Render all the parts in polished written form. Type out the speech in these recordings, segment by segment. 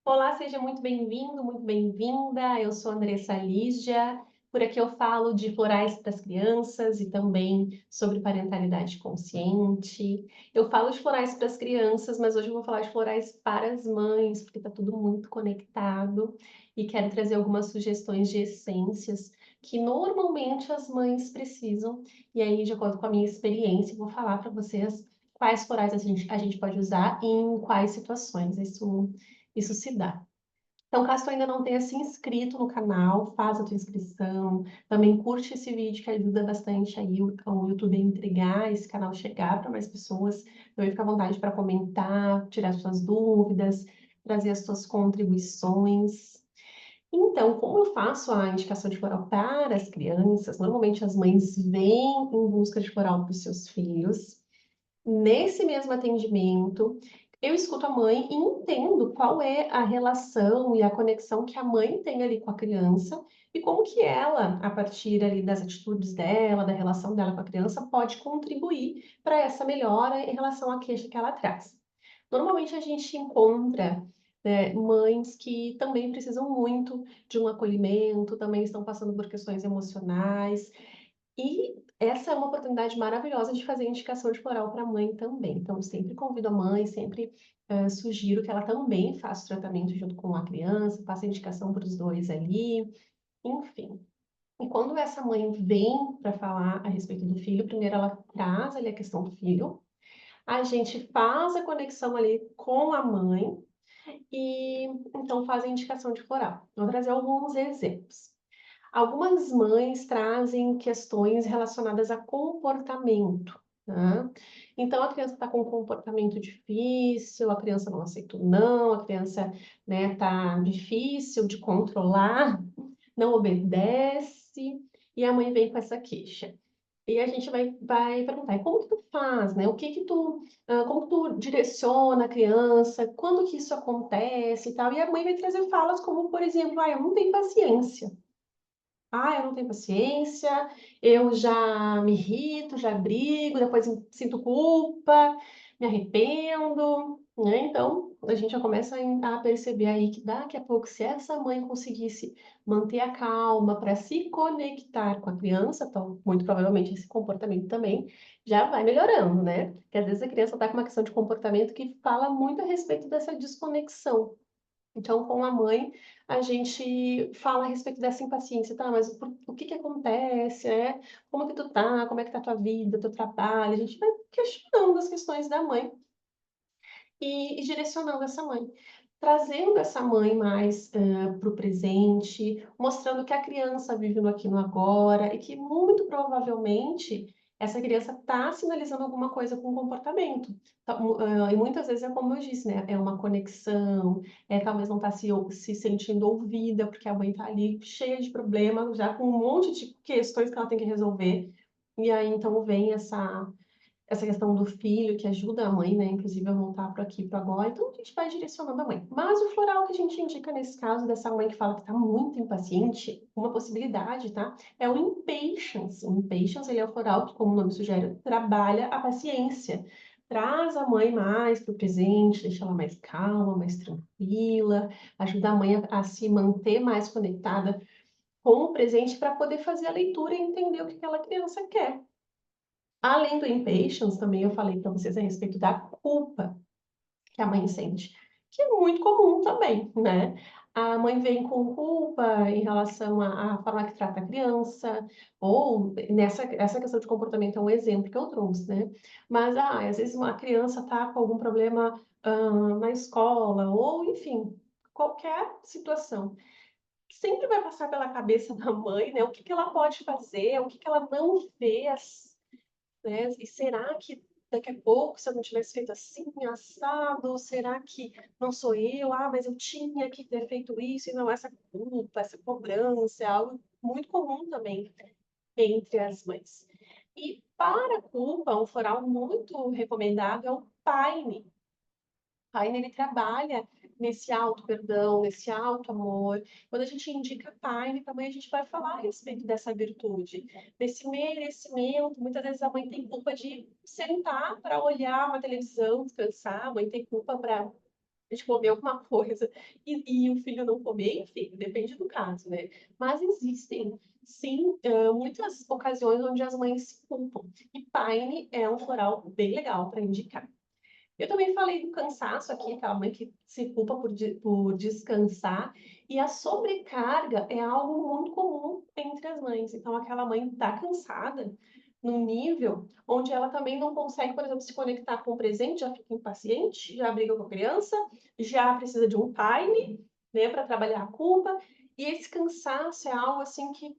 Olá, seja muito bem-vindo, muito bem-vinda. Eu sou Andressa Lígia. Por aqui eu falo de florais para as crianças e também sobre parentalidade consciente. Eu falo de florais para as crianças, mas hoje eu vou falar de florais para as mães, porque está tudo muito conectado e quero trazer algumas sugestões de essências que normalmente as mães precisam. E aí, de acordo com a minha experiência, eu vou falar para vocês quais florais a gente pode usar e em quais situações. Isso se dá. Então, caso tu ainda não tenha se inscrito no canal, faz a tua inscrição. Também curte esse vídeo que ajuda bastante aí o YouTube a entregar esse canal, chegar para mais pessoas. Então, fica à vontade para comentar, tirar suas dúvidas, trazer as suas contribuições. Então, como eu faço a indicação de floral para as crianças, normalmente as mães vêm em busca de floral para os seus filhos. Nesse mesmo atendimento, eu escuto a mãe e entendo qual é a relação e a conexão que a mãe tem ali com a criança e como que ela, a partir ali das atitudes dela, da relação dela com a criança, pode contribuir para essa melhora em relação à queixa que ela traz. Normalmente a gente encontra, né, mães que também precisam muito de um acolhimento, também estão passando por questões emocionais, e essa é uma oportunidade maravilhosa de fazer indicação de floral para a mãe também. Então, sempre convido a mãe, sempre sugiro que ela também faça o tratamento junto com a criança, faça indicação para os dois ali, enfim. E quando essa mãe vem para falar a respeito do filho, primeiro ela traz ali a questão do filho, a gente faz a conexão ali com a mãe e então faz a indicação de floral. Vou trazer alguns exemplos. Algumas mães trazem questões relacionadas a comportamento, tá? Então, a criança está com um comportamento difícil, a criança não aceita o não, a criança, né, tá difícil de controlar, não obedece, e a mãe vem com essa queixa. E a gente vai perguntar, e como que tu faz, né? O que que tu, como que tu direciona a criança? Quando que isso acontece e tal? E a mãe vai trazer falas como, por exemplo, eu não tenho paciência. Eu não tenho paciência, eu já me irrito, já brigo, depois sinto culpa, me arrependo, né? Então, a gente já começa a perceber aí que daqui a pouco, se essa mãe conseguisse manter a calma para se conectar com a criança, então, muito provavelmente esse comportamento também já vai melhorando, né? Porque às vezes a criança está com uma questão de comportamento que fala muito a respeito dessa desconexão. Então, com a mãe, a gente fala a respeito dessa impaciência, tá? Mas o que que acontece, né? Como que tu tá? Como é que tá a tua vida, teu trabalho? A gente vai questionando as questões da mãe e direcionando essa mãe. Trazendo essa mãe mais para o presente, mostrando que a criança vive no aqui e no agora e que muito provavelmente essa criança está sinalizando alguma coisa com o comportamento. E muitas vezes é como eu disse, né? É uma conexão, talvez não está se sentindo ouvida, porque a mãe está ali cheia de problemas, já com um monte de questões que ela tem que resolver. E aí então vem essa questão do filho que ajuda a mãe, né, inclusive a voltar para aqui, para agora, então a gente vai direcionando a mãe. Mas o floral que a gente indica nesse caso dessa mãe que fala que está muito impaciente, uma possibilidade, tá? É o Impatience. O Impatience, ele é o floral que, como o nome sugere, trabalha a paciência. Traz a mãe mais para o presente, deixa ela mais calma, mais tranquila, ajuda a mãe a se manter mais conectada com o presente para poder fazer a leitura e entender o que aquela criança quer. Além do impatience, também eu falei para vocês a respeito da culpa que a mãe sente, que é muito comum também, né? A mãe vem com culpa em relação à forma que trata a criança, ou essa questão de comportamento é um exemplo que eu trouxe, né? Mas, às vezes uma criança está com algum problema na escola, ou enfim, qualquer situação. Sempre vai passar pela cabeça da mãe, né? O que que ela pode fazer, o que que ela não fez, né? E será que daqui a pouco, se eu não tivesse feito assim, assado, será que não sou eu? Mas eu tinha que ter feito isso, e não essa culpa, essa cobrança, é algo muito comum também entre as mães. E para a culpa, um floral muito recomendado é o Paine. Paine, ele trabalha nesse auto-perdão, nesse auto-amor. Quando a gente indica Paine para a mãe, a gente vai falar a respeito dessa virtude, desse merecimento. Muitas vezes a mãe tem culpa de sentar para olhar uma televisão, descansar, a mãe tem culpa para de comer alguma coisa e o filho não comer, enfim, depende do caso, né? Mas existem, sim, muitas ocasiões onde as mães se culpam. E Pine é um floral bem legal para indicar. Eu também falei do cansaço aqui, aquela mãe que se culpa por descansar, e a sobrecarga é algo muito comum entre as mães. Então, aquela mãe está cansada num nível onde ela também não consegue, por exemplo, se conectar com o presente, já fica impaciente, já briga com a criança, já precisa de um time, né, para trabalhar a culpa. E esse cansaço é algo assim que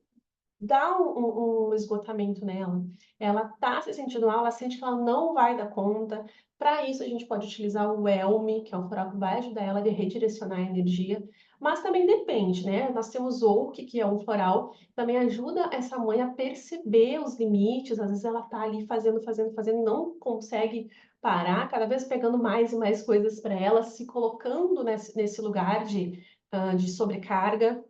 dá um esgotamento nela. Ela tá se sentindo mal, ela sente que ela não vai dar conta. Para isso, a gente pode utilizar o Elme, que é um floral que vai ajudar ela a redirecionar a energia. Mas também depende, né? Nós temos Oak, que é um floral, que também ajuda essa mãe a perceber os limites. Às vezes ela tá ali fazendo, não consegue parar, cada vez pegando mais e mais coisas para ela, se colocando nesse lugar de sobrecarga,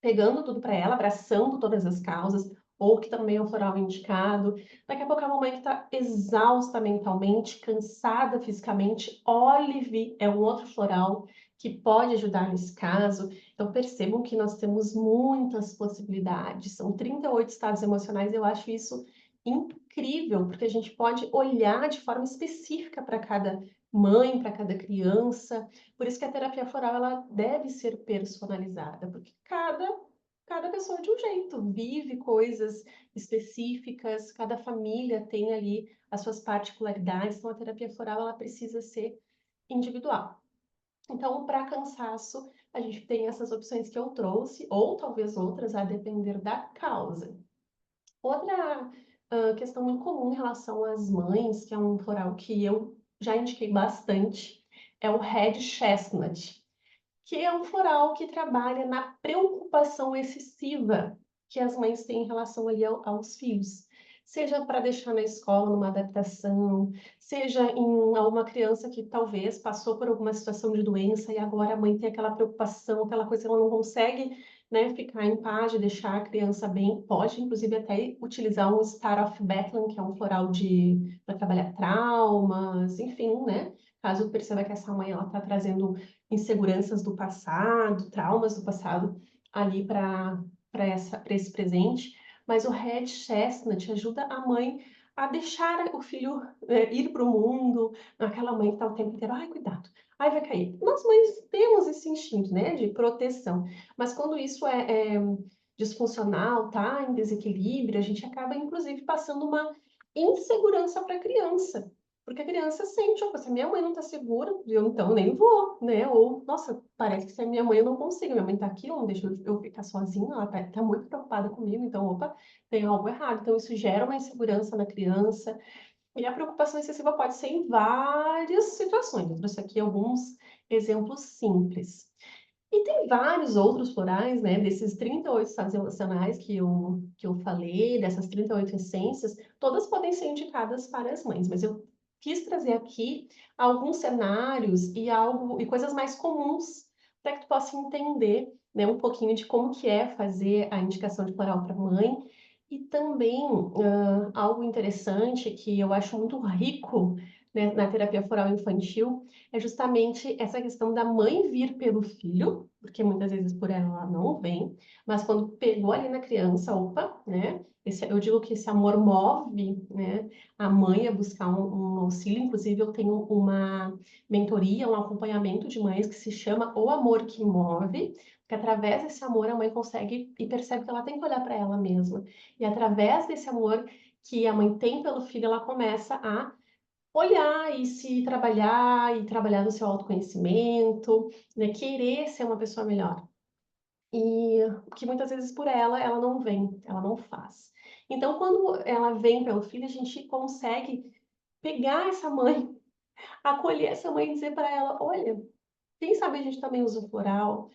pegando tudo para ela, abraçando todas as causas, ou que também é um floral indicado. Daqui a pouco a mamãe que está exausta mentalmente, cansada fisicamente, Olive é um outro floral que pode ajudar nesse caso. Então percebam que nós temos muitas possibilidades. São 38 estados emocionais, eu acho isso incrível, porque a gente pode olhar de forma específica para cada mãe, para cada criança. Por isso que a terapia floral ela deve ser personalizada, porque cada pessoa é de um jeito, vive coisas específicas, cada família tem ali as suas particularidades, então a terapia floral ela precisa ser individual. Então, para cansaço, a gente tem essas opções que eu trouxe, ou talvez outras, a depender da causa. Outra questão muito comum em relação às mães, que é um floral que eu já indiquei bastante, é o Red Chestnut, que é um floral que trabalha na preocupação excessiva que as mães têm em relação ali aos filhos. Seja para deixar na escola numa adaptação, seja em alguma criança que talvez passou por alguma situação de doença e agora a mãe tem aquela preocupação, aquela coisa que ela não consegue, né, ficar em paz de deixar a criança bem. Pode, inclusive, até utilizar um Star of Bethlehem, que é um floral para trabalhar traumas, enfim, né? Caso perceba que essa mãe ela está trazendo inseguranças do passado, traumas do passado ali para esse presente, mas o Red Chestnut ajuda a mãe a deixar o filho ir para o mundo, aquela mãe que está o tempo inteiro, ai, cuidado, ai, vai cair. Nós mães temos esse instinto, né, de proteção, mas quando isso é disfuncional, tá em desequilíbrio, a gente acaba, inclusive, passando uma insegurança para a criança. Porque a criança sente, opa, se a minha mãe não tá segura, eu então nem vou, né? Ou, nossa, parece que se a minha mãe eu não consigo, minha mãe tá aqui, ela não deixa eu ficar sozinha, ela tá muito preocupada comigo, então, opa, tem algo errado. Então, isso gera uma insegurança na criança. E a preocupação excessiva pode ser em várias situações. Eu trouxe aqui alguns exemplos simples. E tem vários outros florais, né? Desses 38 estados emocionais que eu falei, dessas 38 essências, todas podem ser indicadas para as mães, mas eu quis trazer aqui alguns cenários e coisas mais comuns para que tu possa entender, né, um pouquinho de como que é fazer a indicação de floral para mãe e também algo interessante que eu acho muito rico, né, na terapia floral infantil é justamente essa questão da mãe vir pelo filho, porque muitas vezes por ela não vem, mas quando pegou ali na criança, opa, né? Eu digo que esse amor move, né, a mãe a buscar um auxílio. Inclusive, eu tenho uma mentoria, um acompanhamento de mães que se chama O Amor que Move, que através desse amor a mãe consegue e percebe que ela tem que olhar para ela mesma. E através desse amor que a mãe tem pelo filho, ela começa a olhar e trabalhar no seu autoconhecimento, né? Querer ser uma pessoa melhor. E que muitas vezes por ela não vem, ela não faz. Então, quando ela vem pelo filho, a gente consegue pegar essa mãe, acolher essa mãe e dizer para ela: olha, quem sabe a gente também usa o floral,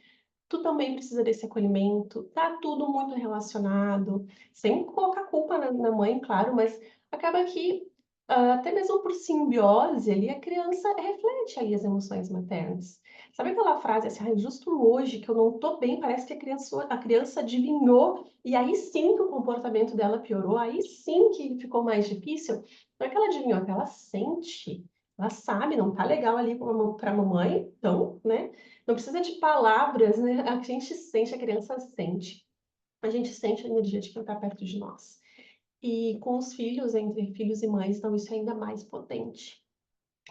tu também precisa desse acolhimento, tá tudo muito relacionado, sem colocar culpa na mãe, claro, mas acaba que até mesmo por simbiose ali, a criança reflete ali as emoções maternas. Sabe aquela frase assim, "Ai, justo hoje que eu não tô bem, parece que a criança adivinhou, e aí sim que o comportamento dela piorou, aí sim que ficou mais difícil. Não é que ela adivinhou, é que ela sente. Ela sabe, não tá legal ali para a mamãe, então, né, não precisa de palavras, né, a gente sente, a criança sente. A gente sente a energia de quem está perto de nós. E com os filhos, entre filhos e mães, então isso é ainda mais potente.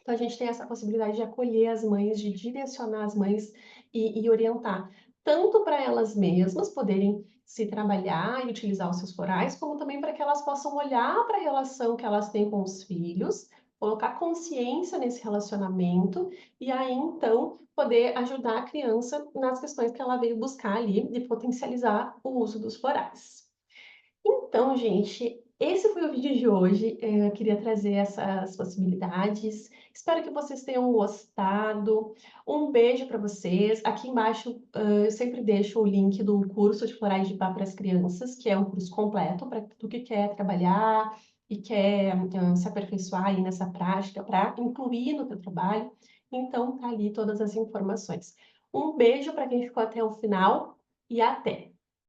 Então a gente tem essa possibilidade de acolher as mães, de direcionar as mães e orientar, tanto para elas mesmas poderem se trabalhar e utilizar os seus florais, como também para que elas possam olhar para a relação que elas têm com os filhos, colocar consciência nesse relacionamento e aí então poder ajudar a criança nas questões que ela veio buscar ali de potencializar o uso dos florais. Então, gente, esse foi o vídeo de hoje. Eu queria trazer essas possibilidades. Espero que vocês tenham gostado. Um beijo para vocês. Aqui embaixo, eu sempre deixo o link do curso de Florais de Pá para as Crianças, que é um curso completo para tu que quer trabalhar e quer se aperfeiçoar aí nessa prática para incluir no teu trabalho. Então, tá ali todas as informações. Um beijo para quem ficou até o final e até!